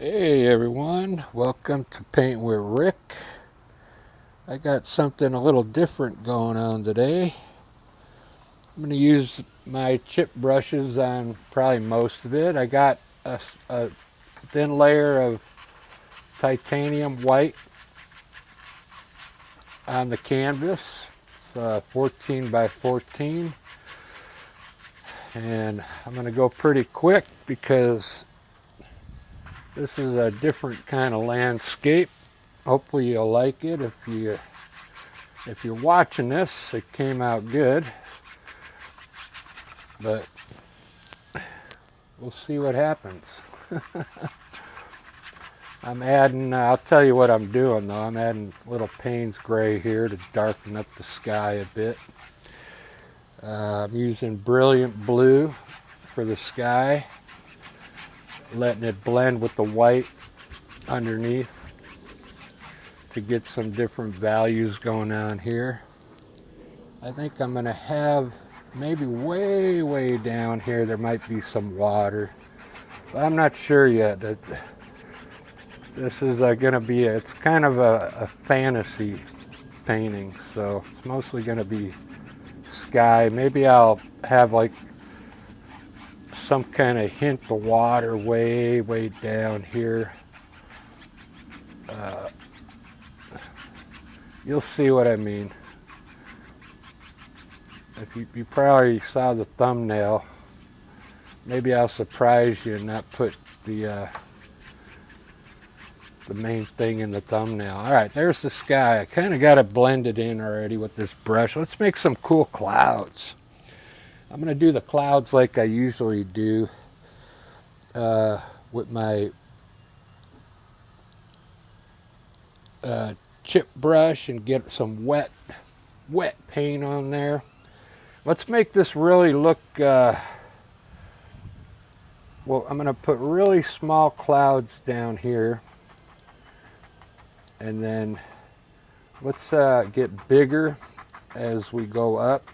Hey everyone, welcome to Paint with Rick. I got something a little different going on today. I'm going to use my chip brushes on probably most of it. I got a thin layer of titanium white on the canvas. It's 14 by 14. And I'm going to go pretty quick because this is a different kind of landscape. Hopefully you'll like it. If you're watching this, it came out good, but we'll see what happens. I'll tell you what I'm doing though. I'm adding little Payne's gray here to darken up the sky a bit. I'm using brilliant blue for the sky, letting it blend with the white underneath to get some different values going on here. I think I'm going to have maybe way down here there might be some water, but I'm not sure yet. This is going to be, it's kind of a fantasy painting, so it's mostly going to be sky. Maybe I'll have like some kind of hint of water way down here. You'll see what I mean. If you probably saw the thumbnail, maybe I'll surprise you and not put the main thing in the thumbnail. All right, there's the sky. I kind of got it blended in already with this brush. Let's make some cool clouds. I'm going to do the clouds like I usually do with my chip brush and get some wet paint on there. Let's make this really look, well, I'm going to put really small clouds down here. And then let's get bigger as we go up.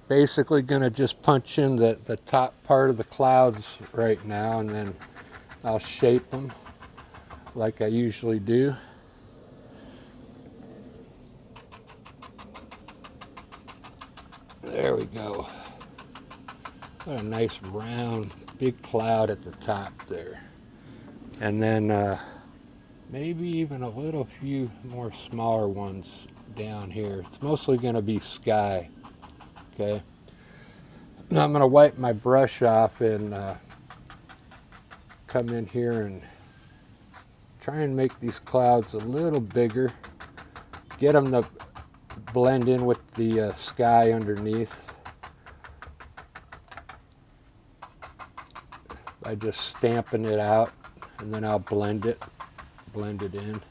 Basically going to just punch in the top part of the clouds right now, and then I'll shape them like I usually do. There we go. Got a nice round big cloud at the top there. And then maybe even a little few more smaller ones down here. It's mostly going to be sky. Okay. Now I'm going to wipe my brush off and come in here and try and make these clouds a little bigger. Get them to blend in with the sky underneath by just stamping it out, and then I'll blend it in.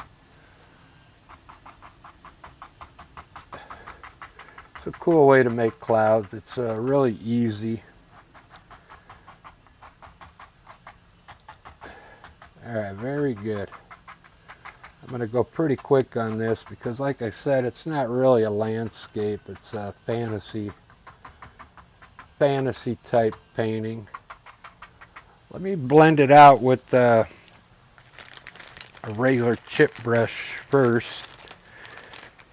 It's a cool way to make clouds. It's really easy. All right, very good. I'm going to go pretty quick on this because, like I said, it's not really a landscape. It's a fantasy type painting. Let me blend it out with a regular chip brush first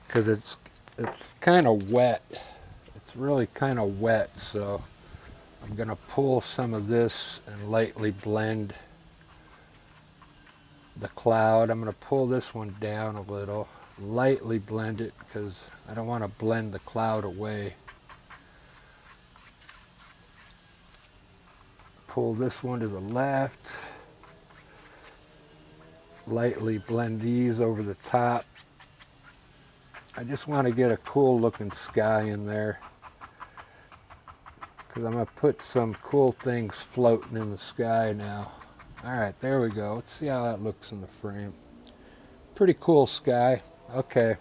because it's kind of wet. It's really kind of wet, so I'm going to pull some of this and lightly blend the cloud. I'm going to pull this one down a little, lightly blend it because I don't want to blend the cloud away. Pull this one to the left, lightly blend these over the top. I just want to get a cool looking sky in there because I'm going to put some cool things floating in the sky now. All right, there we go. Let's see how that looks in the frame. Pretty cool sky. Okay,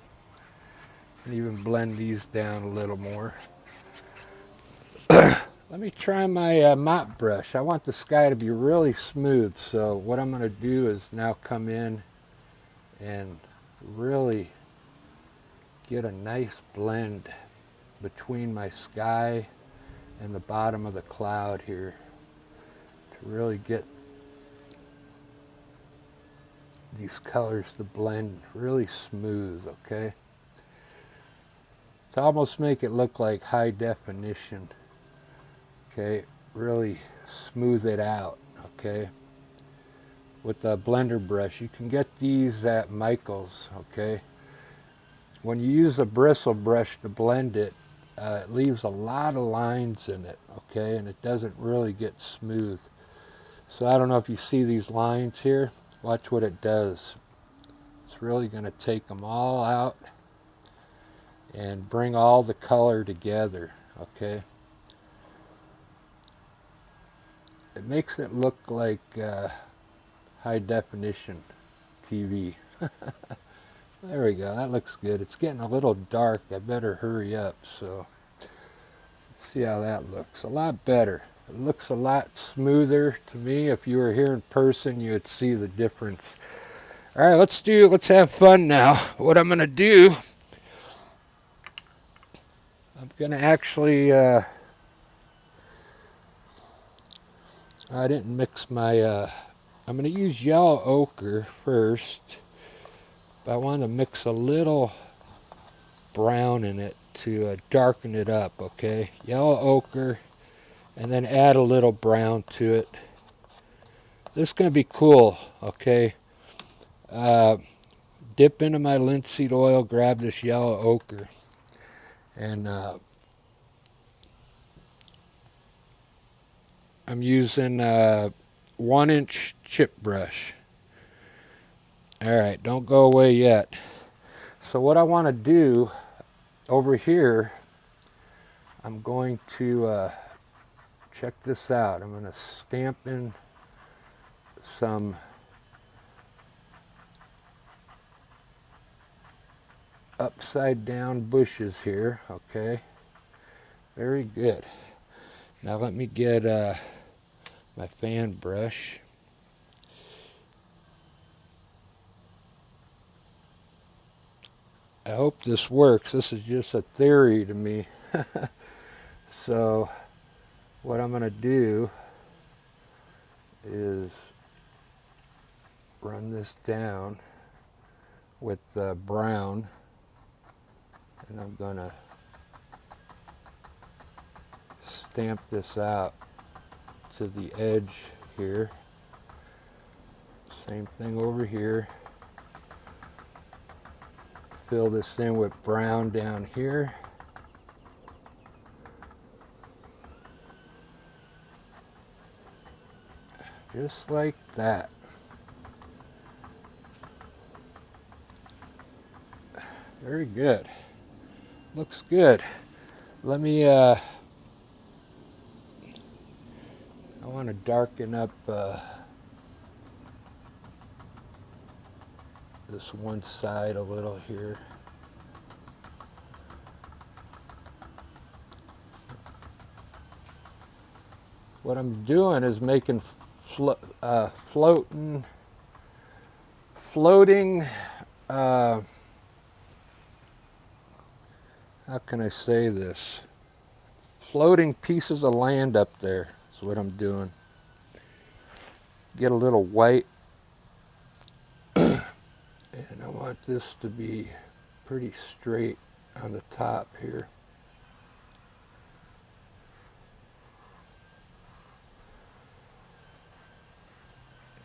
and even blend these down a little more. Let me try my mop brush. I want the sky to be really smooth, so what I'm going to do is now come in and really get a nice blend between my sky and the bottom of the cloud here. to really get these colors to blend really smooth, okay? To almost make it look like high definition, okay? Really smooth it out, okay? With the blender brush. You can get these at Michael's, okay? When you use a bristle brush to blend it, it leaves a lot of lines in it, okay? And it doesn't really get smooth. So I don't know if you see these lines here. Watch what it does. It's really going to take them all out and bring all the color together, okay? It makes it look like high definition TV. There we go, that looks good. It's getting a little dark, I better hurry up. So let's see how that looks. A lot better. It looks a lot smoother to me. If you were here in person, you would see the difference. All right, let's have fun now. What I'm gonna do, I'm gonna actually, I didn't mix my, I'm gonna use yellow ochre first, but I want to mix a little brown in it to darken it up, okay? Yellow ochre, and then add a little brown to it. This is gonna be cool, okay? Dip into my linseed oil, grab this yellow ochre, and I'm using 1-inch chip brush. Alright, don't go away yet. So what I want to do over here, I'm going to check this out. I'm going to stamp in some upside down bushes here, okay? Very good. Now let me get my fan brush. I hope this works. This is just a theory to me. So what I'm going to do is run this down with brown, and I'm going to stamp this out to the edge here. Same thing over here. Fill this in with brown down here. Just like that. Very good. Looks good. Let me, I want to darken up this one side a little here. What I'm doing is making floating, how can I say this? Floating pieces of land up there is what I'm doing. Get a little white. And I want this to be pretty straight on the top here.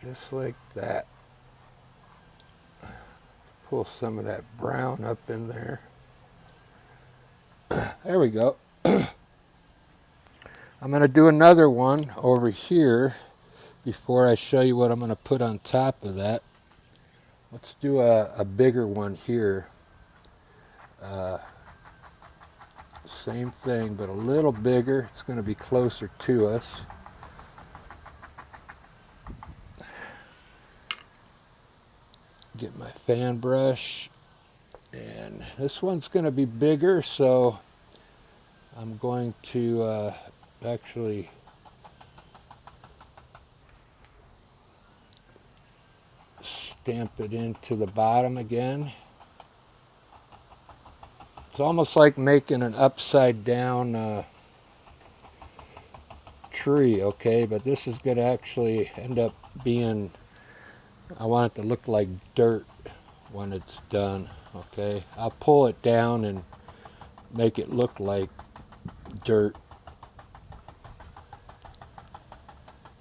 Just like that. Pull some of that brown up in there. There we go. I'm going to do another one over here before I show you what I'm going to put on top of that. Let's do a bigger one here. Same thing, but a little bigger. It's going to be closer to us. Get my fan brush, and this one's going to be bigger, so I'm going to actually stamp it into the bottom again. It's almost like making an upside down tree, okay? But this is going to actually end up being, I want it to look like dirt when it's done, okay? I'll pull it down and make it look like dirt.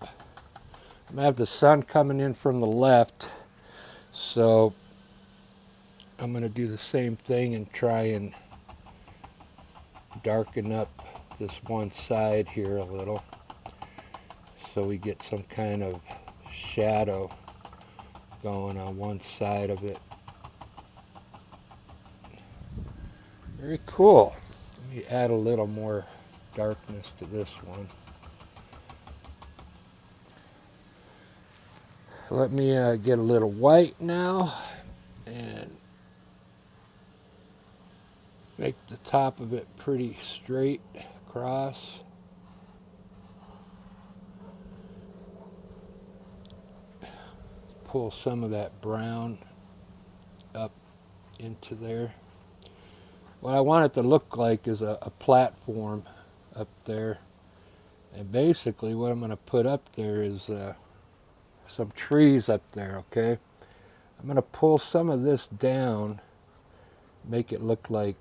I'm going to have the sun coming in from the left, so I'm going to do the same thing and try and darken up this one side here a little so we get some kind of shadow going on one side of it. Very cool. Let me add a little more darkness to this one. Let me get a little white now and make the top of it pretty straight across. Pull some of that brown up into there. What I want it to look like is a platform up there. And basically what I'm going to put up there is some trees up there, okay? I'm going to pull some of this down, make it look like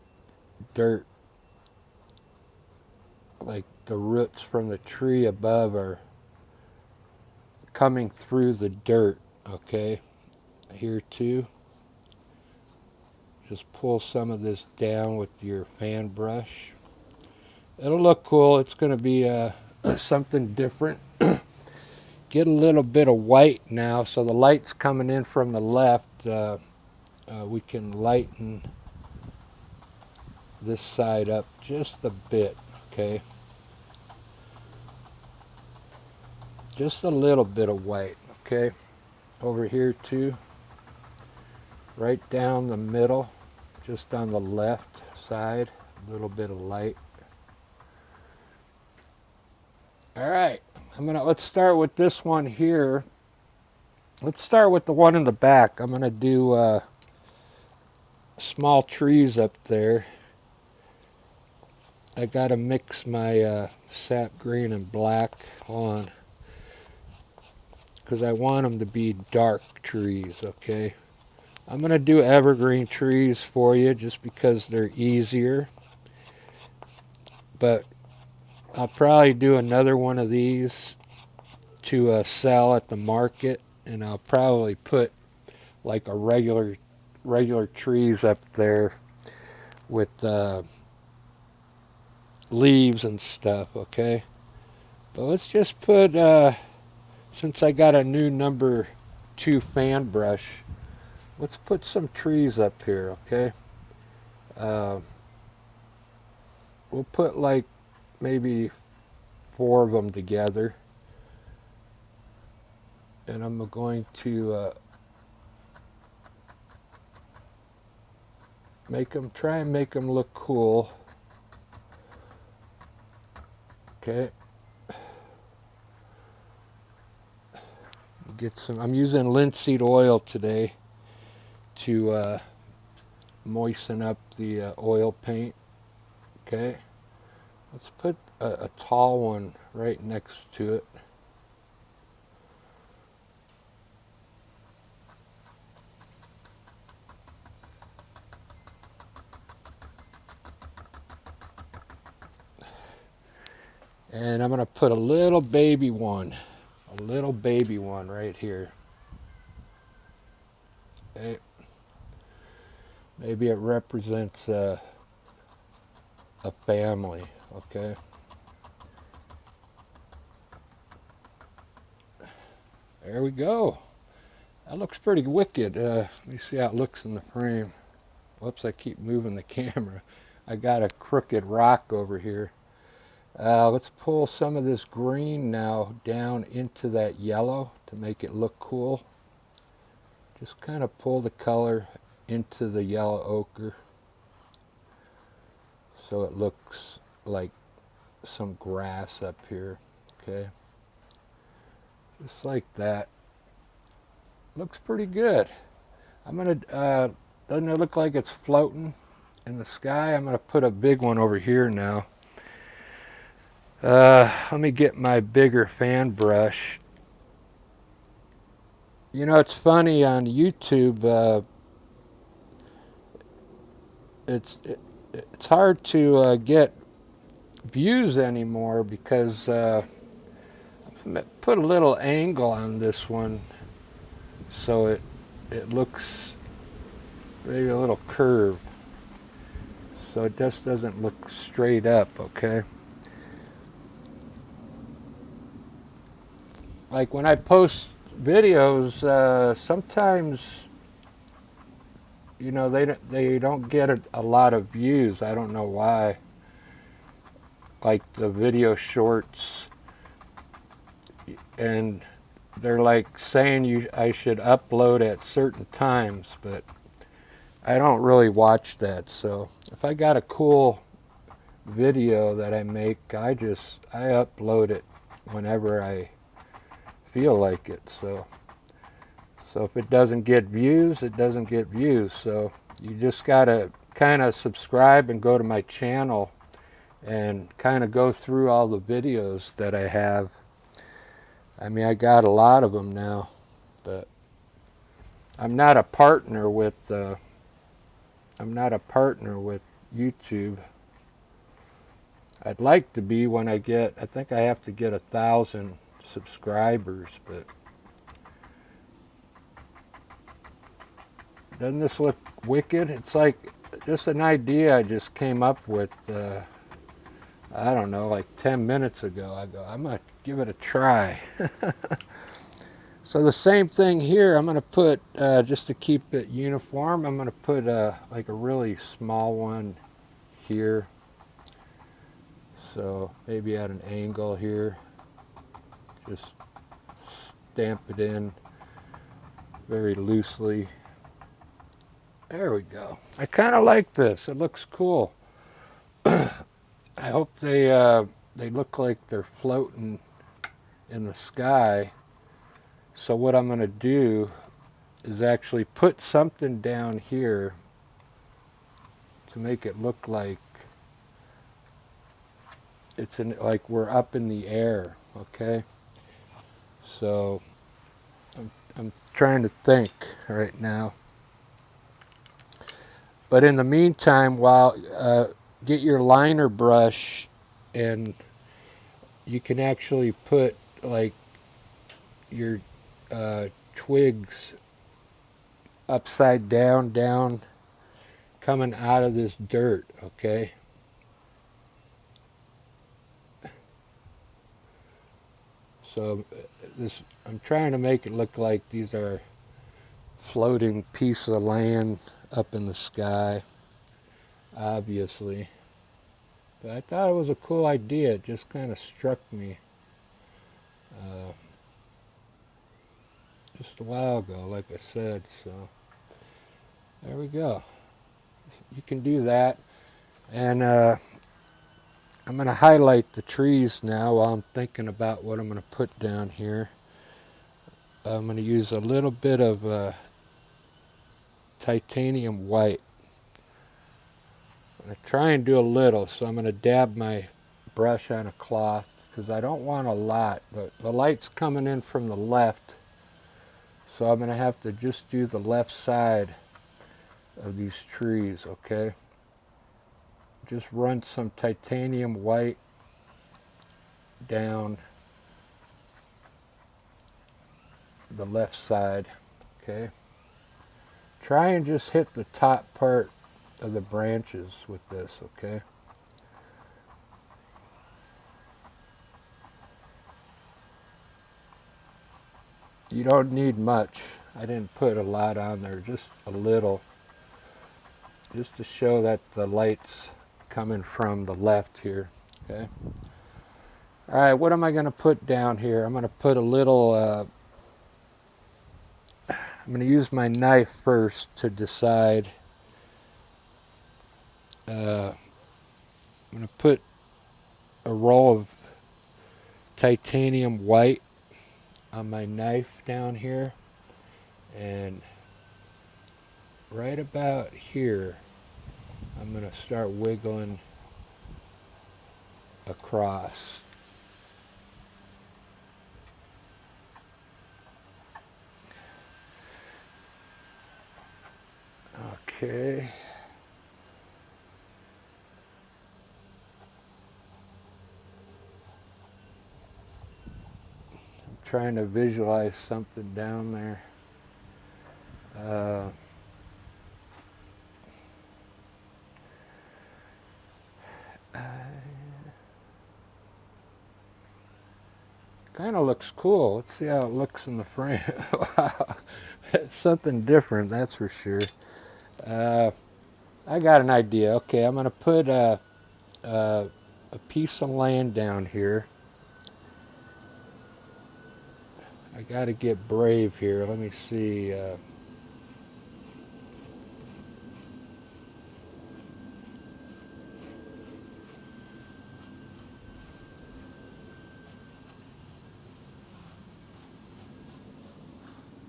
dirt, like the roots from the tree above are coming through the dirt, okay? Here too. Just pull some of this down with your fan brush. It'll look cool. It's going to be something different. Get a little bit of white now, so the light's coming in from the left. We can lighten this side up just a bit, okay? Just a little bit of white, okay? Over here too, right down the middle, just on the left side, a little bit of light. All right, let's start with this one here. Let's start with the one in the back. I'm gonna do small trees up there. I gotta mix my sap green and black on because I want them to be dark trees, okay? I'm gonna do evergreen trees for you just because they're easier, but I'll probably do another one of these to sell at the market, and I'll probably put like a regular trees up there with leaves and stuff, okay? But let's just put, since I got a new number 2 fan brush, let's put some trees up here, okay? We'll put like maybe 4 of them together, and I'm going to try and make them look cool. Okay. Get some. I'm using linseed oil today to moisten up the oil paint. Okay. Let's put a tall one right next to it. And I'm going to put a little baby one right here. Okay. Maybe it represents a family, okay? There we go. That looks pretty wicked. Let me see how it looks in the frame. Whoops, I keep moving the camera. I got a crooked rock over here. Let's pull some of this green now down into that yellow to make it look cool. Just kind of pull the color into the yellow ochre so it looks like some grass up here, okay? Just like that. Looks pretty good. I'm gonna, doesn't it look like it's floating in the sky? I'm gonna put a big one over here now. Let me get my bigger fan brush. You know, it's funny on YouTube. It's it, it's hard to get views anymore because I put a little angle on this one so it looks maybe a little curved, so it just doesn't look straight up. Okay. Like when I post videos, sometimes you know they don't get a lot of views. I don't know why. Like the video shorts, and they're like saying I should upload at certain times, but I don't really watch that. So if I got a cool video that I make, I upload it whenever I feel like it. So if it doesn't get views, it doesn't get views. So you just gotta kind of subscribe and go to my channel and kind of go through all the videos that I have. I mean, I got a lot of them now, but I'm not a partner with YouTube. I'd like to be when I think I have to get 1,000 subscribers, but doesn't this look wicked? It's like just an idea I just came up with, I don't know, like 10 minutes ago. I go, I'm going to give it a try. So the same thing here, I'm going to put, just to keep it uniform, I'm going to put like a really small one here. So maybe at an angle here, just stamp it in very loosely. There we go. I kind of like this. It looks cool. I hope they look like they're floating in the sky. So what I'm going to do is actually put something down here to make it look like like we're up in the air. Okay. So I'm trying to think right now. But in the meantime, get your liner brush, and you can actually put like your twigs upside down, coming out of this dirt, okay? So I'm trying to make it look like these are floating pieces of land up in the sky, obviously. But I thought it was a cool idea. It just kind of struck me just a while ago, like I said. So there we go. You can do that. And I'm going to highlight the trees now while I'm thinking about what I'm going to put down here. I'm going to use a little bit of titanium white. I'm going to try and do a little, so I'm going to dab my brush on a cloth because I don't want a lot. But the light's coming in from the left, so I'm going to have to just do the left side of these trees, okay? Just run some titanium white down the left side, okay? Try and just hit the top part of the branches with this, okay? You don't need much. I didn't put a lot on there, just a little, just to show that the light's coming from the left here, okay? All right, what am I going to put down here? I'm going to put a little, I'm going to use my knife first to decide. I'm going to put a roll of titanium white on my knife down here, and right about here I'm going to start wiggling across. Okay. I'm trying to visualize something down there. Uh, Kind of looks cool. Let's see how it looks in the frame. Wow. It's something different, that's for sure. Uh, I got an idea. Okay, I'm going to put a piece of land down here. I got to get brave here. Let me see.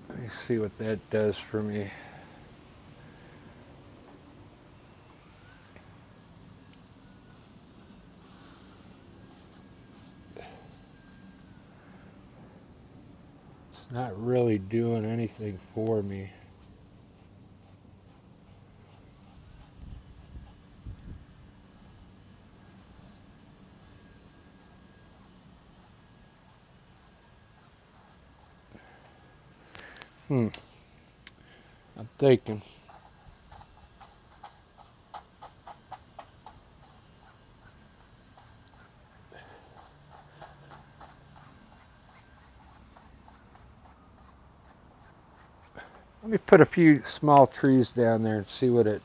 Let me see what that does for me. It's not really doing anything for me. I'm thinking. Let me put a few small trees down there and see what it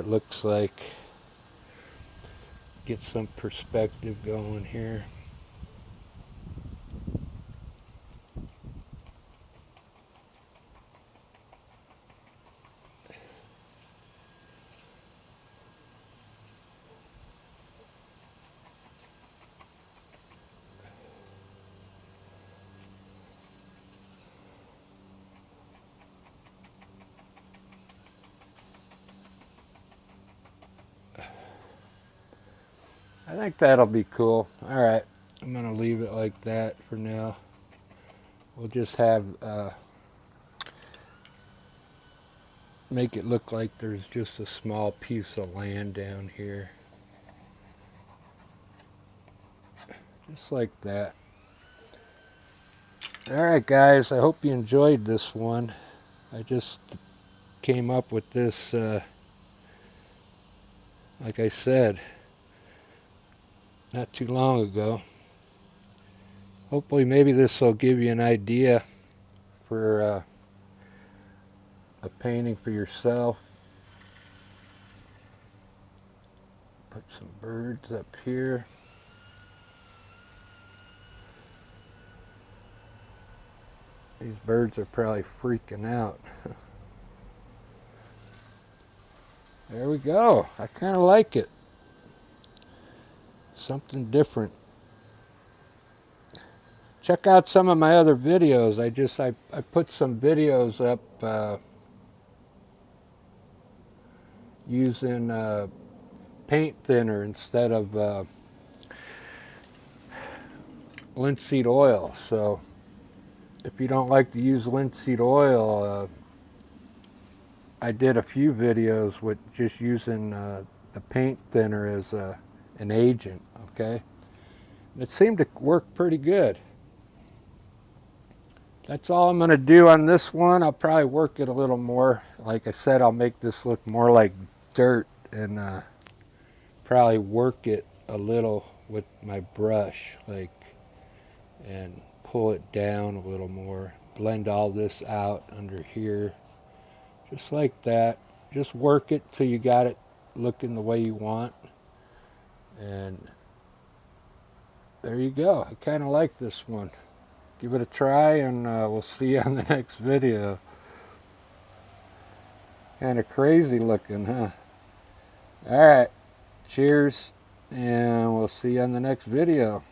looks like. Get some perspective going here. I think that'll be cool. All right, I'm gonna leave it like that for now. We'll just have make it look like there's just a small piece of land down here, just like that. All right, guys, I hope you enjoyed this one. I just came up with this, like I said, not too long ago. Hopefully, maybe this will give you an idea for a painting for yourself. Put some birds up here. These birds are probably freaking out. There we go. I kind of like it. Something different. Check out some of my other videos. I put some videos up using paint thinner instead of linseed oil. So if you don't like to use linseed oil, I did a few videos with just using the paint thinner as an agent. Okay, and it seemed to work pretty good. That's all I'm going to do on this one. I'll probably work it a little more. Like I said, I'll make this look more like dirt and probably work it a little with my brush, like, and pull it down a little more. Blend all this out under here, just like that. Just work it till you got it looking the way you want. And there you go. I kind of like this one. Give it a try, and we'll see you on the next video. Kind of crazy looking, huh? All right. Cheers, and we'll see you on the next video.